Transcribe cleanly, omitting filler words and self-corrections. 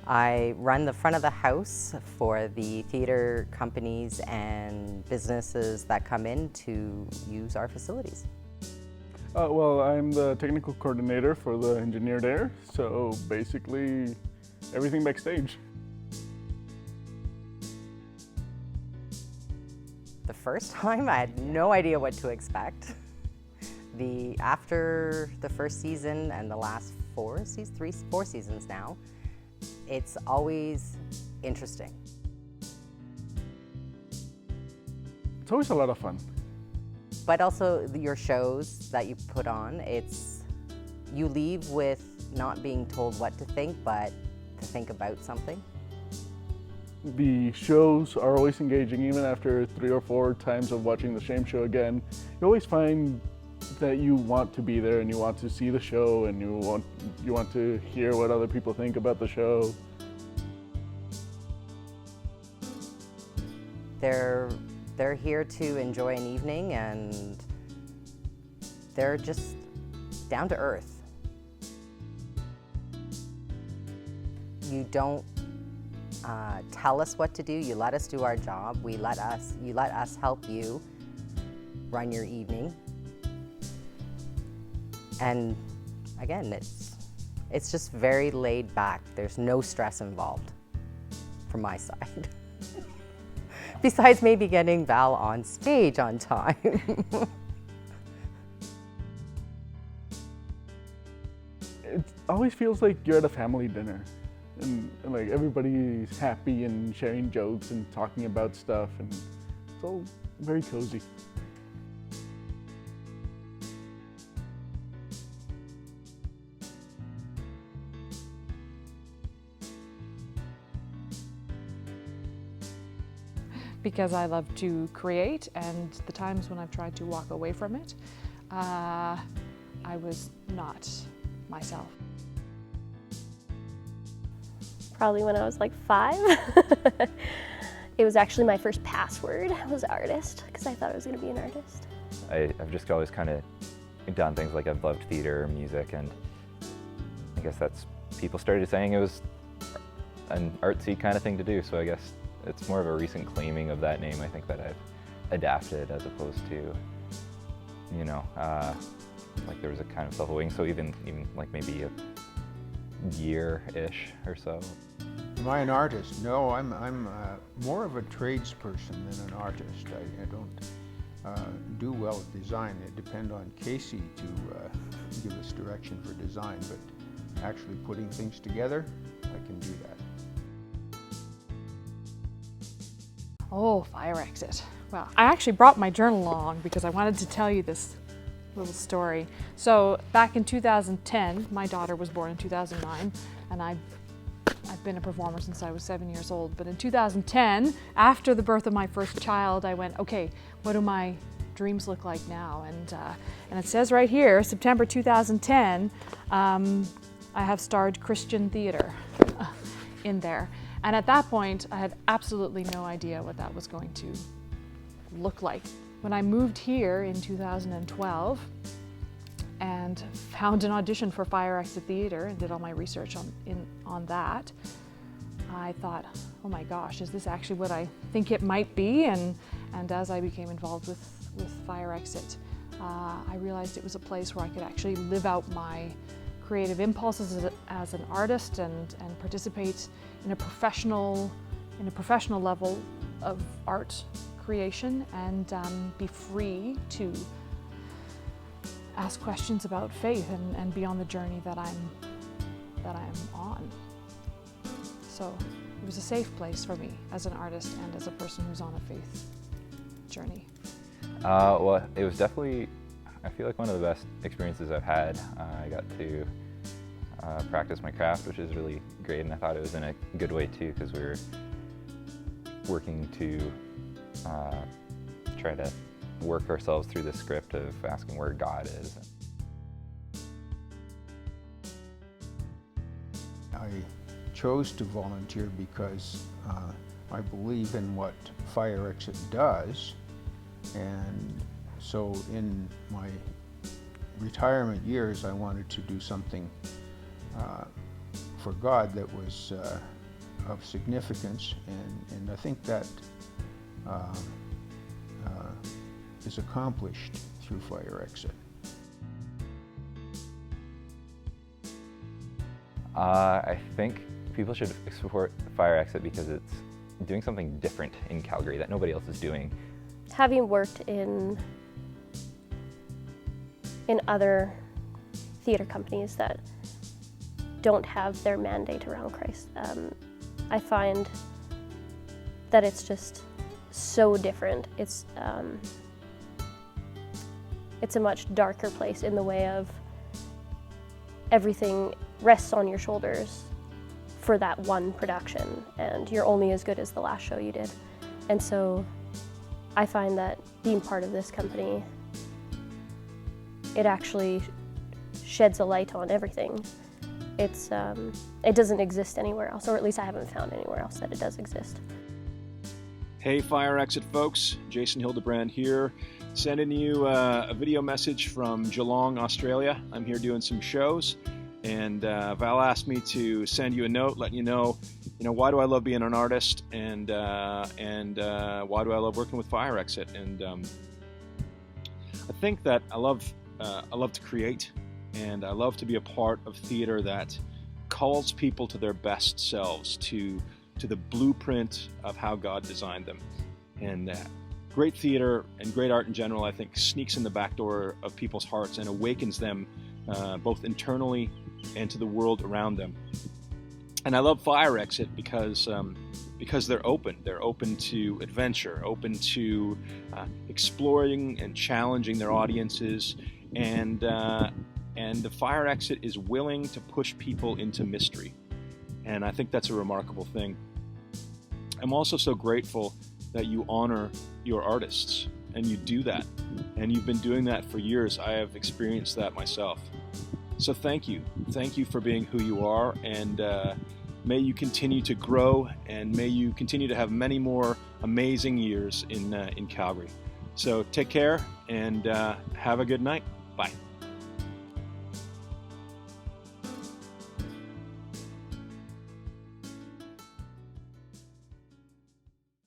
I run the front of the house for the theater companies and businesses that come in to use our facilities. Well, I'm the technical coordinator for the Engineered Air, so basically everything backstage. The first time, I had no idea what to expect. After the first season and the last four seasons now, it's always interesting. It's always a lot of fun. But also your shows that you put on, you leave with not being told what to think, but to think about something. The shows are always engaging, even after 3 or 4 times of watching the same show again. You always find that you want to be there and you want to see the show and you want to hear what other people think about the show. They're here to enjoy an evening, and they're just down to earth. You don't tell us what to do. You let us do our job. You let us help you run your evening. And again, it's just very laid back. There's no stress involved from my side. Besides maybe getting Val on stage on time. It always feels like you're at a family dinner. And like everybody's happy and sharing jokes and talking about stuff, and it's all very cozy. Because I love to create, and the times when I've tried to walk away from it, I was not myself. Probably when I was like 5. It was actually my first password was artist, because I thought I was going to be an artist. I've just always kind of done things like I've loved theater, music, and I guess people started saying it was an artsy kind of thing to do, so I guess it's more of a recent claiming of that name, I think, that I've adapted as opposed to, like there was a kind of self-awing, so even like maybe a year-ish or so. Am I an artist? No, I'm more of a tradesperson than an artist. I don't do well at design. It depends on Casey to give us direction for design, but actually putting things together, I can do that. Oh, fire exit. Well, I actually brought my journal along because I wanted to tell you this little story. So back in 2010, my daughter was born in 2009, and I've been a performer since I was 7 years old. But in 2010, after the birth of my first child, I went, okay, what do my dreams look like now? And it says right here, September 2010, I have starred Christian theater in there. And at that point, I had absolutely no idea what that was going to look like. When I moved here in 2012 and found an audition for Fire Exit Theatre and did all my research on that, I thought, oh my gosh, is this actually what I think it might be? And as I became involved with Fire Exit, I realized it was a place where I could actually live out my creative impulses as an artist and participate in a professional level of art creation, and be free to ask questions about faith and be on the journey that I'm on. So it was a safe place for me as an artist and as a person who's on a faith journey. Well, it was definitely, I feel like, one of the best experiences I've had. I got to practice my craft, which is really great, and I thought it was in a good way too, because we were working to try to work ourselves through the script of asking where God is. I chose to volunteer because I believe in what Fire Exit does, and so in my retirement years I wanted to do something for God that was of significance, and I think that is accomplished through Fire Exit. I think people should support Fire Exit because it's doing something different in Calgary that nobody else is doing. Having worked in other theatre companies that don't have their mandate around Christ, I find that it's just so different. It's a much darker place in the way of everything rests on your shoulders for that one production, and you're only as good as the last show you did. And so I find that being part of this company, it actually sheds a light on everything. It doesn't exist anywhere else, or at least I haven't found anywhere else that it does exist. Hey Fire Exit folks, Jason Hildebrand here, sending you a video message from Geelong, Australia. I'm here doing some shows, and Val asked me to send you a note letting you know why do I love being an artist, and why do I love working with Fire Exit. And I think that I love to create, and I love to be a part of theater that calls people to their best selves, to the blueprint of how God designed them. And great theater and great art in general, I think, sneaks in the back door of people's hearts and awakens them both internally and to the world around them. And I love Fire Exit because they're open. They're open to adventure, open to exploring and challenging their audiences, and the Fire Exit is willing to push people into mystery. And I think that's a remarkable thing. I'm also so grateful that you honor your artists, and you do that. And you've been doing that for years. I have experienced that myself. So thank you. Thank you for being who you are, and may you continue to grow, and may you continue to have many more amazing years in Calgary. So take care, and have a good night. Bye.